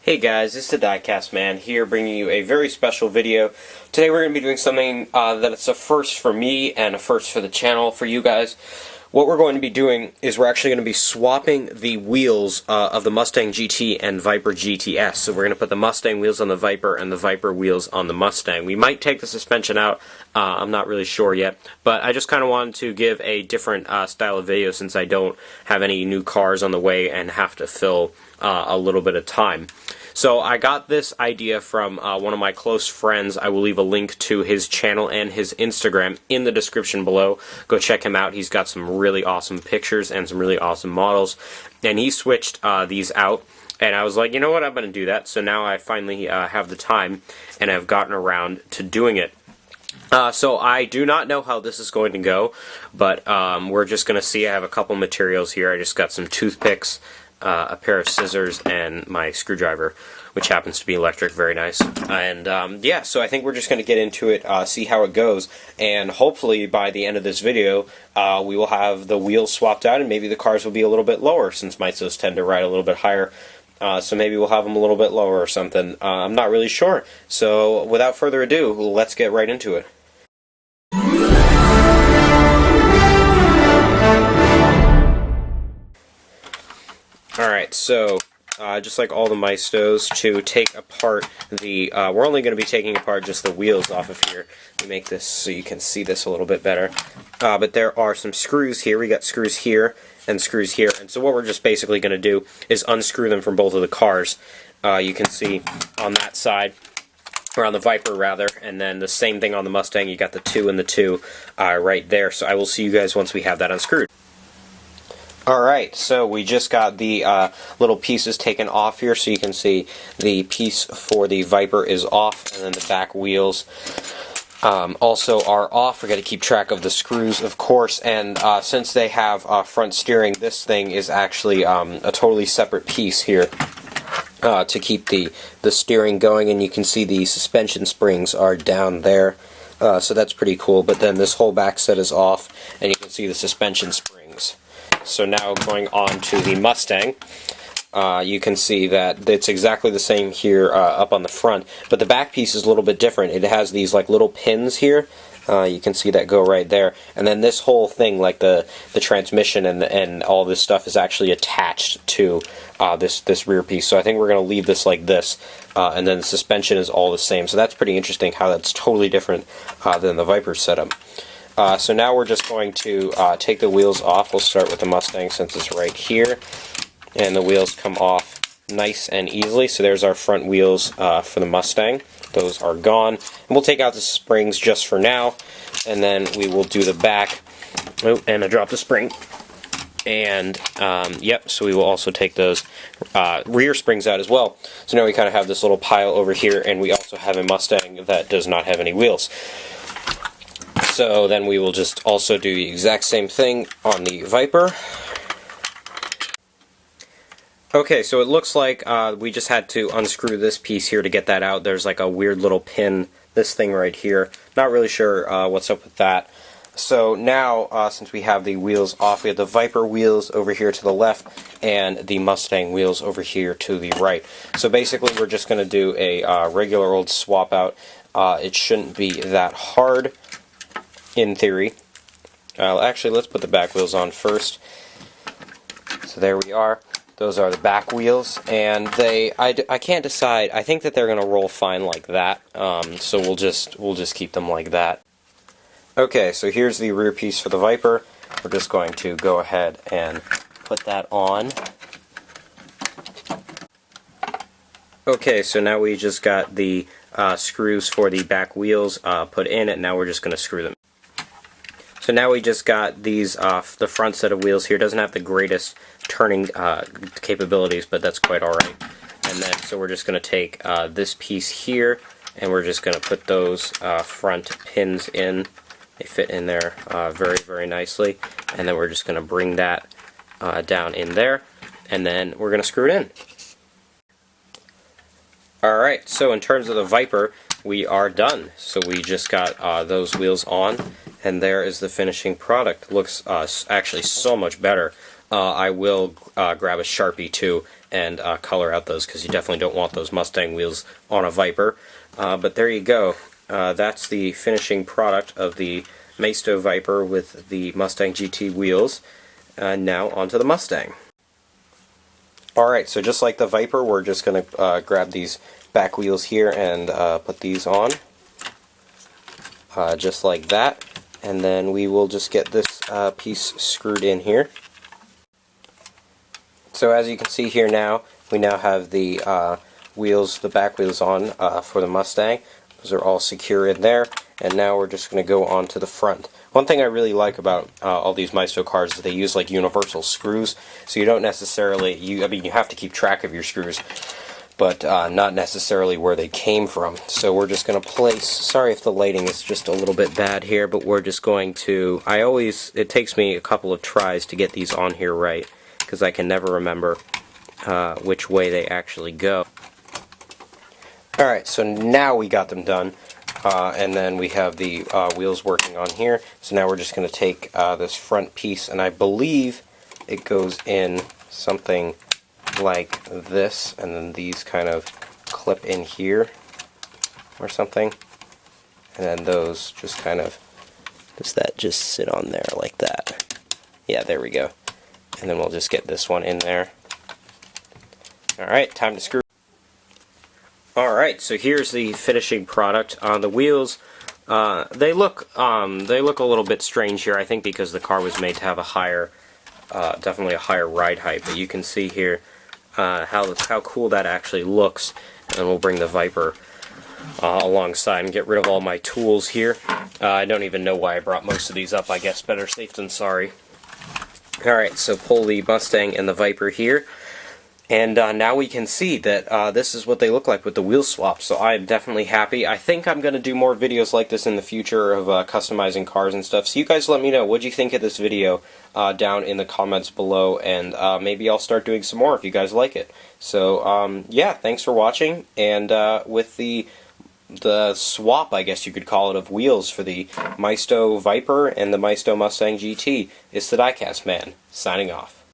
Hey guys, it's the Diecast Man here, bringing you a very special video. Today we're going to be doing something that it's a first for me and a first for the channel for you guys. What we're going to be doing is we're actually going to be swapping the wheels of the Mustang GT and Viper GTS. So we're going to put the Mustang wheels on the Viper and the Viper wheels on the Mustang. We might take the suspension out, I'm not really sure yet, but I just kind of wanted to give a different style of video since I don't have any new cars on the way and have to fill a little bit of time. So I got this idea from one of my close friends. I will leave a link to his channel and his Instagram in the description below. Go check him out. He's got some really awesome pictures and some really awesome models. And he switched these out. And I was like, you know what, I'm going to do that. So now I finally have the time and I've gotten around to doing it. So I do not know how this is going to go, but we're just going to see. I have a couple materials here. I just got some toothpicks, a pair of scissors, and my screwdriver, which happens to be electric. Very nice. And yeah, so I think we're just going to get into it, see how it goes, and hopefully by the end of this video we will have the wheels swapped out and maybe the cars will be a little bit lower, since Misos tend to ride a little bit higher. So maybe we'll have them a little bit lower or something. I'm not really sure. So without further ado, let's get right into it. Alright, so just like all the Maistos, to take apart the, we're only going to be taking apart just the wheels off of here. Let me make this so you can see this a little bit better. But there are some screws here. We got screws here and screws here. And so what we're just basically going to do is unscrew them from both of the cars. You can see on that side, or on the Viper rather, and then the same thing on the Mustang. You got the 2 and the 2 right there. So I will see you guys once we have that unscrewed. Alright, so we just got the little pieces taken off here, so you can see the piece for the Viper is off, and then the back wheels also are off. We've got to keep track of the screws, of course, and since they have front steering, this thing is actually a totally separate piece here to keep the steering going, and you can see the suspension springs are down there, so that's pretty cool. But then this whole back set is off, and you can see the suspension springs. So now going on to the Mustang, you can see that it's exactly the same here up on the front, but the back piece is a little bit different. It has these like little pins here. You can see that go right there, and then this whole thing, like the transmission and all this stuff, is actually attached to this rear piece. So I think we're going to leave this like this, and then the suspension is all the same. So that's pretty interesting how that's totally different than the Viper setup. So now we're just going to take the wheels off. We'll start with the Mustang since it's right here. And the wheels come off nice and easily. So there's our front wheels for the Mustang. Those are gone. And we'll take out the springs just for now. And then we will do the back. Oh, and I dropped the spring. And, yep, so we will also take those rear springs out as well. So now we kind of have this little pile over here. And we also have a Mustang that does not have any wheels. So then we will just also do the exact same thing on the Viper. Okay, so it looks like we just had to unscrew this piece here to get that out. There's like a weird little pin, this thing right here. Not really sure what's up with that. So now, since we have the wheels off, we have the Viper wheels over here to the left and the Mustang wheels over here to the right. So basically we're just going to do a regular old swap out. It shouldn't be that hard, in theory. Actually, let's put the back wheels on first. So there we are. Those are the back wheels, and I can't decide. I think that they're going to roll fine like that. So we'll just keep them like that. Okay, so here's the rear piece for the Viper. We're just going to go ahead and put that on. Okay, so now we just got the screws for the back wheels put in, and now we're just going to screw them. So now we just got these the front set of wheels here. Doesn't have the greatest turning capabilities, but that's quite alright. And then, so we're just going to take this piece here, and we're just going to put those front pins in. They fit in there very, very nicely. And then we're just going to bring that down in there, and then we're going to screw it in. Alright, so in terms of the Viper, we are done. So we just got those wheels on, and there is the finishing product. Looks actually so much better. I will grab a Sharpie too and color out those, because you definitely don't want those Mustang wheels on a Viper. But there you go. That's the finishing product of the Maisto Viper with the Mustang GT wheels. Now onto the Mustang. Alright, so just like the Viper, we're just going to grab these back wheels here and put these on. Just like that. And then we will just get this piece screwed in here. So as you can see here now, we now have the wheels, the back wheels on for the Mustang. Those are all secure in there, and now we're just going to go on to the front. One thing I really like about all these Maisto cars is they use like universal screws, so you don't necessarily, I mean you have to keep track of your screws, but not necessarily where they came from. So we're just going to place, sorry if the lighting is just a little bit bad here, but we're just going to, it takes me a couple of tries to get these on here right, because I can never remember which way they actually go. Alright, so now we got them done, and then we have the wheels working on here. So now we're just going to take this front piece, and I believe it goes in something like this, and then these kind of clip in here or something, and then those just kind of, does that just sit on there like that? Yeah, there we go. And then we'll just get this one in there. Alright, time to screw. Alright, so here's the finishing product. The wheels, they look a little bit strange here, I think because the car was made to have a higher, definitely a higher ride height, but you can see here how cool that actually looks. And then we'll bring the Viper alongside and get rid of all my tools here. I don't even know why I brought most of these up, I guess better safe than sorry. Alright, so pull the Mustang and the Viper here. And now we can see that this is what they look like with the wheel swap, so I am definitely happy. I think I'm going to do more videos like this in the future of customizing cars and stuff, so you guys let me know what you think of this video down in the comments below, and maybe I'll start doing some more if you guys like it. So, yeah, thanks for watching, and with the swap, I guess you could call it, of wheels for the Maisto Viper and the Maisto Mustang GT, it's the Diecast Man, signing off.